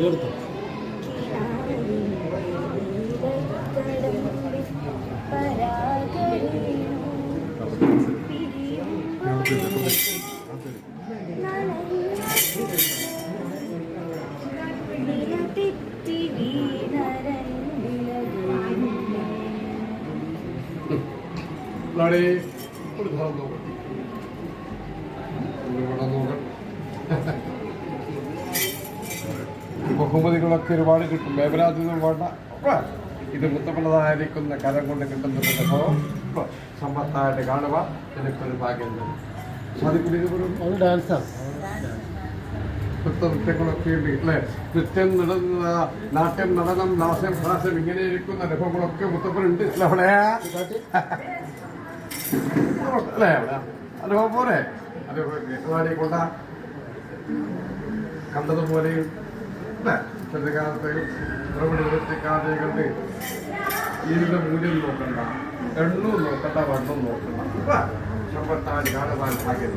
എടുത്തു. ബഹുമതികളൊക്കെ ഒരുപാട് കിട്ടും. വേവലാതിന്നും വേണ്ട. ഇത് മുത്തപ്പള്ളതായിരിക്കുന്ന കരം കൊണ്ട് കിട്ടുന്ന അനുഭവം സമ്പത്തായിട്ട് കാണുക എനിക്കൊരു ഭാഗ്യം സാധിക്കും. ഡാൻസാണ്. നൃത്തങ്ങളൊക്കെ ഉണ്ട് അല്ലേ? നൃത്യം നാട്യം, നടനം, ലാസ്യം, ഹാസ്യം ഇങ്ങനെ ഇരിക്കുന്ന അനുഭവങ്ങളൊക്കെ മുത്തപ്പനുണ്ട് അല്ലേ? അവിടെ അല്ലേ? അവിടെ അനുഭവം പോലെ അത് കൊണ്ട കണ്ടതുപോലെയും ചെറുകാലത്ത് പ്രവൃത്തിക്കാതെ കണ്ട് ഇതിന്റെ മൂല്യം നോക്കണ്ട, എണ്ണവും നോക്കണ്ട, വണ്ണവും നോക്കണ്ട. സമ്പത്താൻ കാണുവാൻ ഭാഗ്യം.